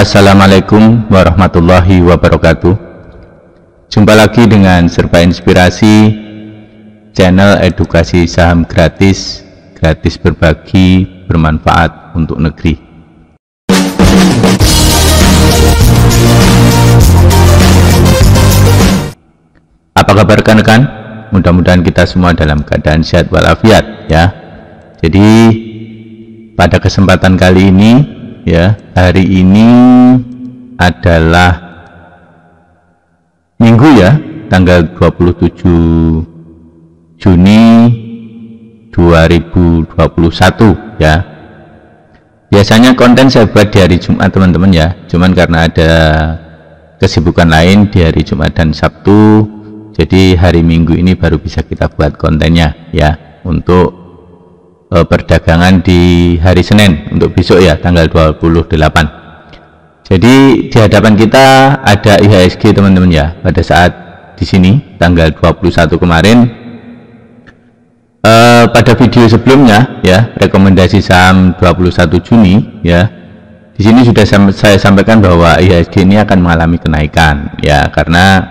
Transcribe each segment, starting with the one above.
Assalamualaikum warahmatullahi wabarakatuh. Jumpa lagi dengan Serba Inspirasi, channel edukasi saham gratis berbagi, bermanfaat untuk negeri. Apa kabar rekan-rekan? Mudah-mudahan kita semua dalam keadaan sehat walafiat ya. Jadi pada kesempatan kali ini ya, hari ini adalah Minggu ya, tanggal 27 Juni 2021 ya. Biasanya konten saya buat di hari Jumat teman-teman ya, cuman karena ada kesibukan lain di hari Jumat dan Sabtu, jadi hari Minggu ini baru bisa kita buat kontennya ya, untuk perdagangan di hari Senin untuk besok ya, tanggal 28. Jadi di hadapan kita ada IHSG teman-teman ya. Pada saat di sini tanggal 21 kemarin, pada video sebelumnya ya, rekomendasi saham 21 Juni ya, di sini sudah saya sampaikan bahwa IHSG ini akan mengalami kenaikan ya, karena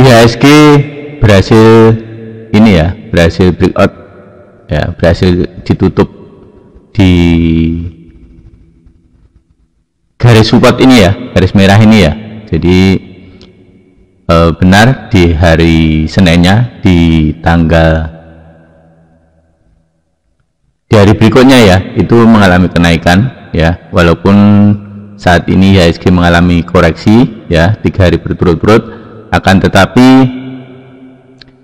IHSG berhasil ini ya, berhasil breakout ya, berhasil ditutup di garis support ini ya, garis merah ini ya. Jadi benar di hari Seninnya, di hari berikutnya ya, itu mengalami kenaikan ya, walaupun saat ini IHSG mengalami koreksi ya, 3 hari berturut-turut, akan tetapi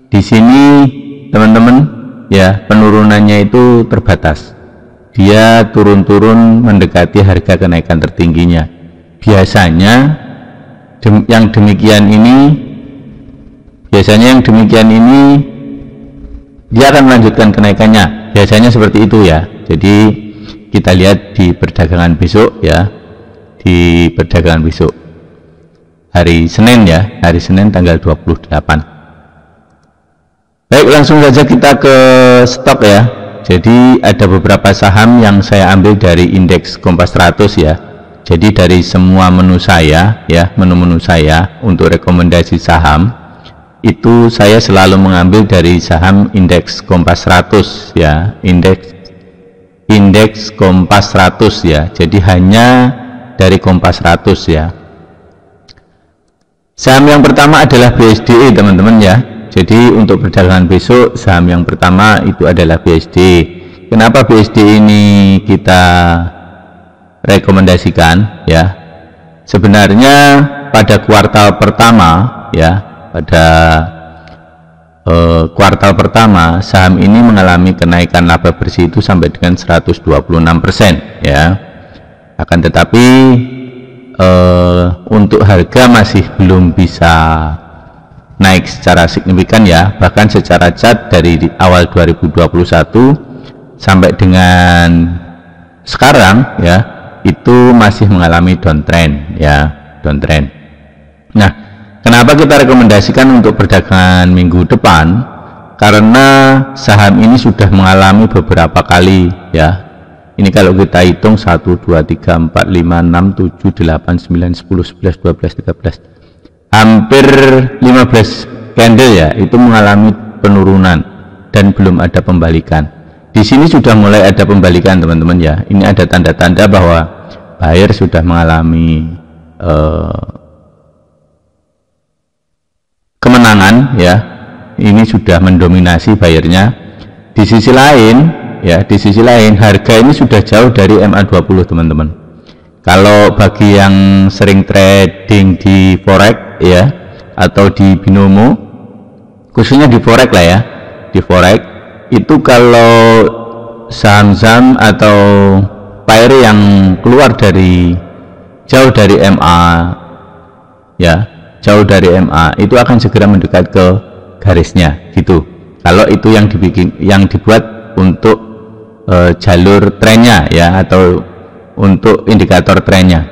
di sini teman-teman ya, penurunannya itu terbatas. Dia turun-turun mendekati harga kenaikan tertingginya. Biasanya yang demikian ini dia akan melanjutkan kenaikannya. Biasanya seperti itu ya. Jadi kita lihat di perdagangan besok ya, di perdagangan besok hari Senin ya, hari Senin tanggal 28. Baik, langsung saja kita ke stok ya. Jadi ada beberapa saham yang saya ambil dari indeks Kompas 100 ya. Jadi dari semua menu saya ya, menu-menu saya untuk rekomendasi saham itu saya selalu mengambil dari saham indeks Kompas 100 ya, indeks Kompas 100 ya. Jadi hanya dari Kompas 100 ya. Saham yang pertama adalah BSDE teman-teman ya. Jadi untuk perdagangan besok, saham yang pertama itu adalah BSDE. Kenapa BSDE ini kita rekomendasikan ya? Sebenarnya pada kuartal pertama ya, pada kuartal pertama saham ini mengalami kenaikan laba bersih itu sampai dengan 126% ya. Akan tetapi untuk harga masih belum bisa naik secara signifikan ya, bahkan secara chart dari awal 2021 sampai dengan sekarang ya, itu masih mengalami downtrend ya, downtrend. Nah, kenapa kita rekomendasikan untuk perdagangan minggu depan? Karena saham ini sudah mengalami beberapa kali ya. Ini kalau kita hitung 1 2 3 4 5 6 7 8 9 10 11 12 13, hampir 15 candle ya, itu mengalami penurunan dan belum ada pembalikan. Di sini sudah mulai ada pembalikan teman-teman ya. Ini ada tanda-tanda bahwa buyer sudah mengalami kemenangan ya. Ini sudah mendominasi buyernya. Di sisi lain ya, di sisi lain harga ini sudah jauh dari MA20 teman-teman. Kalau bagi yang sering trading di forex ya, atau di binomo, khususnya di forex lah ya, di forex itu kalau saham-saham atau pair yang keluar dari jauh dari MA ya, jauh dari MA itu akan segera mendekat ke garisnya gitu. Kalau itu yang dibuat untuk jalur trennya ya, atau untuk indikator trennya.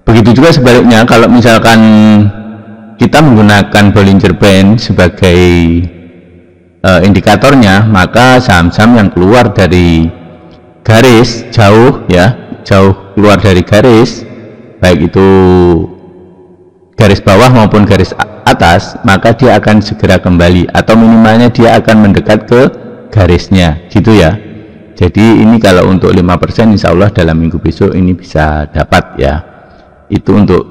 Begitu juga sebaliknya, kalau misalkan kita menggunakan Bollinger Band sebagai indikatornya, maka saham-saham yang keluar dari garis jauh ya, jauh keluar dari garis, baik itu garis bawah maupun garis atas, maka dia akan segera kembali atau minimalnya dia akan mendekat ke garisnya gitu ya. Jadi ini kalau untuk 5% insya Allah dalam minggu besok ini bisa dapat ya. Itu untuk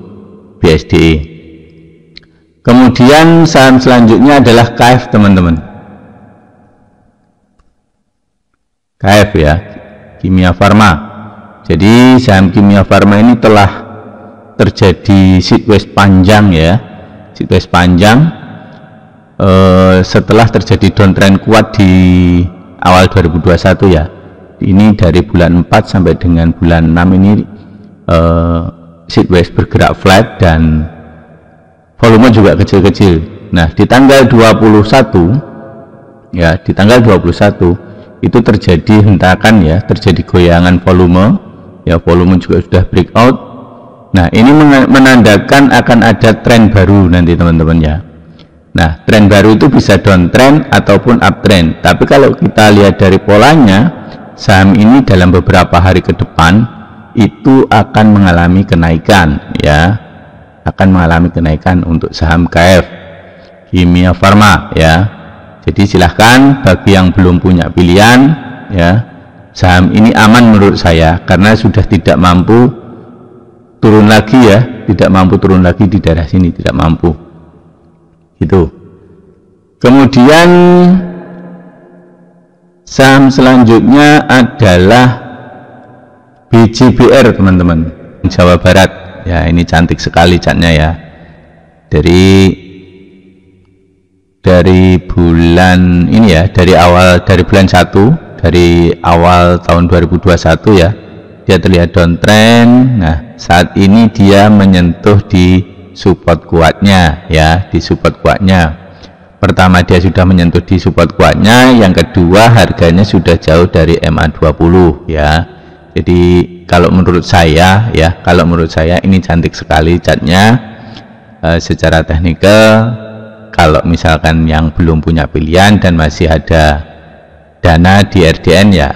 BSDE. Kemudian saham selanjutnya adalah KF teman-teman. KF ya, Kimia Farma. Jadi saham Kimia Farma ini telah terjadi sideways panjang ya, sideways panjang setelah terjadi downtrend kuat di awal 2021 ya. Ini dari bulan 4 sampai dengan bulan 6 ini sideways bergerak flat dan volume juga kecil-kecil. Nah di tanggal 21 ya, di tanggal 21 itu terjadi hentakan ya, terjadi goyangan volume ya, volume juga sudah breakout. Nah ini menandakan akan ada tren baru nanti teman-teman ya. Nah tren baru itu bisa downtrend ataupun uptrend, tapi kalau kita lihat dari polanya, saham ini dalam beberapa hari ke depan itu akan mengalami kenaikan ya, akan mengalami kenaikan untuk saham KF Kimia Farma ya. Jadi silahkan bagi yang belum punya pilihan ya, saham ini aman menurut saya karena sudah tidak mampu turun lagi ya, tidak mampu turun lagi di daerah sini, tidak mampu gitu. Kemudian saham selanjutnya adalah BJBR teman-teman, Jawa Barat ya. Ini cantik sekali catnya ya, dari bulan ini ya, dari bulan 1, dari awal tahun 2021 ya, dia terlihat downtrend. Nah saat ini dia menyentuh di support kuatnya ya, di support kuatnya. Pertama dia sudah menyentuh di support kuatnya, yang kedua harganya sudah jauh dari MA20 ya. Jadi kalau menurut saya ya, kalau menurut saya ini cantik sekali catnya. Secara teknikal kalau misalkan yang belum punya pilihan dan masih ada dana di RDN ya,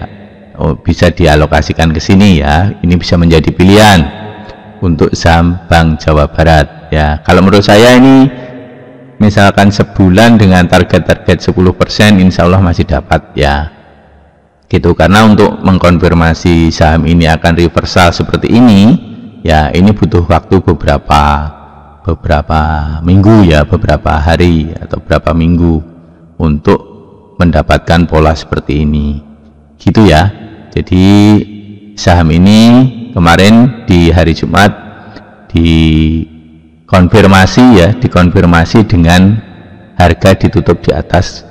bisa dialokasikan ke sini ya. Ini bisa menjadi pilihan untuk saham Bank Jawa Barat ya. Kalau menurut saya ini misalkan sebulan dengan target-target 10% insya Allah masih dapat ya gitu. Karena untuk mengkonfirmasi saham ini akan reversal seperti ini ya, ini butuh waktu beberapa minggu ya, beberapa hari atau beberapa minggu untuk mendapatkan pola seperti ini gitu ya. Jadi saham ini kemarin di hari Jumat dikonfirmasi dengan harga ditutup di atas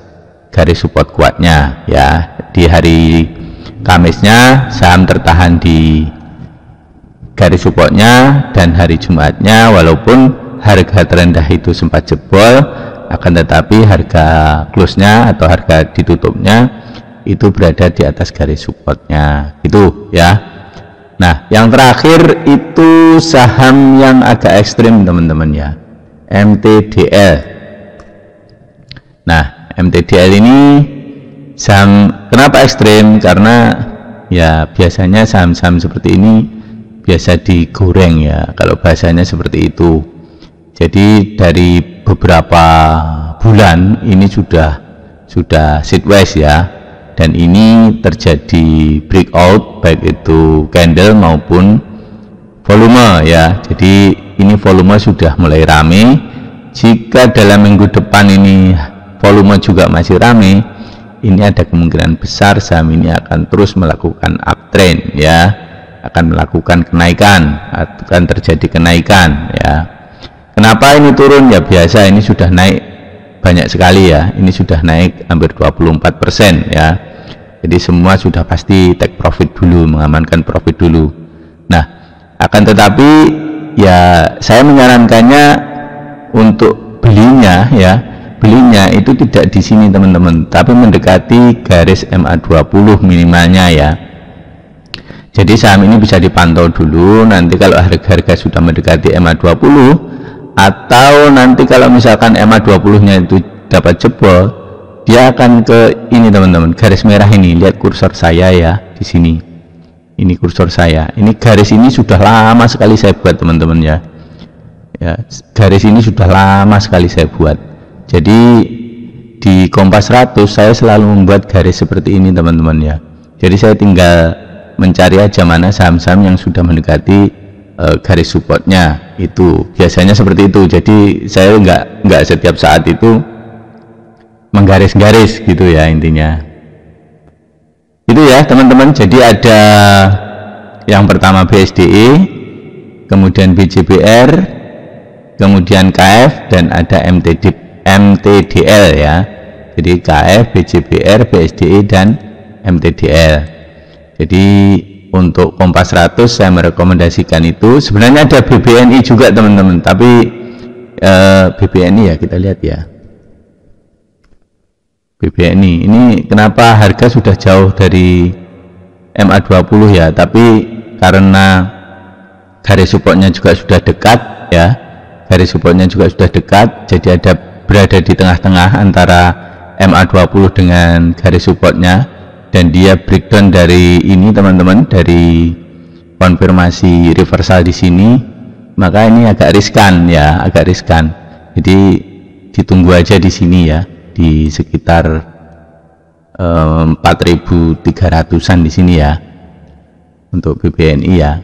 garis support kuatnya ya. Di hari Kamisnya saham tertahan di garis supportnya, dan hari Jumatnya walaupun harga terendah itu sempat jebol, akan tetapi harga close-nya atau harga ditutupnya itu berada di atas garis supportnya gitu ya. Nah yang terakhir itu saham yang agak ekstrim teman-teman ya, MTDL. Nah MTDL ini saham kenapa ekstrim, karena ya biasanya saham-saham seperti ini biasa digoreng ya, kalau bahasanya seperti itu. Jadi dari beberapa bulan ini sudah sideways ya, dan ini terjadi breakout baik itu candle maupun volume ya. Jadi ini volume sudah mulai rame. Jika dalam minggu depan ini volume juga masih rame, ini ada kemungkinan besar saham ini akan terus melakukan uptrend ya, akan melakukan kenaikan, akan terjadi kenaikan ya. Kenapa ini turun ya, biasa ini sudah naik banyak sekali ya, ini sudah naik hampir 24% ya. Jadi semua sudah pasti take profit dulu, mengamankan profit dulu. Nah akan tetapi ya saya menyarankannya untuk belinya ya, belinya itu tidak di sini teman-teman, tapi mendekati garis MA20 minimalnya ya. Jadi saham ini bisa dipantau dulu, nanti kalau harga-harga sudah mendekati MA20, atau nanti kalau misalkan MA20 nya itu dapat jebol, dia akan ke ini teman-teman, garis merah ini. Lihat kursor saya ya di sini, Ini kursor saya. Ini garis ini sudah lama sekali saya buat teman-teman ya. Ya, garis ini sudah lama sekali saya buat. Jadi di Kompas 100 saya selalu membuat garis seperti ini teman-teman ya. Jadi saya tinggal mencari aja mana saham-saham yang sudah mendekati garis supportnya, itu biasanya seperti itu. Jadi saya nggak setiap saat itu menggaris-garis gitu ya, intinya itu ya teman-teman. Jadi ada yang pertama BSDE, kemudian BJBR, kemudian KF, dan ada MTDL ya. Jadi KF, BJBR, BSDE, dan MTDL. Jadi untuk Kompas 100 saya merekomendasikan itu. Sebenarnya ada BBNI juga teman-teman, tapi BBNI ya kita lihat ya. BBNI ini kenapa harga sudah jauh dari MA20 ya, tapi karena garis supportnya juga sudah dekat ya, garis supportnya juga sudah dekat, jadi berada di tengah-tengah antara MA20 dengan garis supportnya, dan dia breakdown dari ini teman-teman, dari konfirmasi reversal di sini, maka ini agak riskan ya, agak riskan. Jadi ditunggu aja di sini ya, di sekitar 4.300-an di sini ya untuk BBNI ya.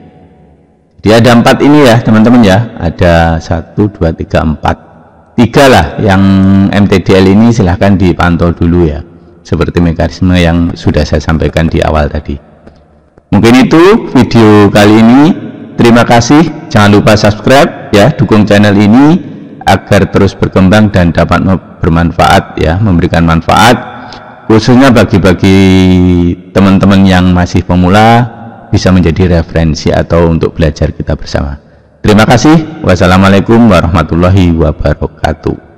Jadi ada 4 ini ya teman-teman ya, ada 1 2 3 4, 3 lah yang MTDL ini silahkan dipantau dulu ya, seperti mekanisme yang sudah saya sampaikan di awal tadi. Mungkin itu video kali ini. Terima kasih, jangan lupa subscribe ya, dukung channel ini agar terus berkembang dan dapat bermanfaat ya, memberikan manfaat khususnya bagi teman-teman yang masih pemula, bisa menjadi referensi atau untuk belajar kita bersama. Terima kasih. Wassalamualaikum warahmatullahi wabarakatuh.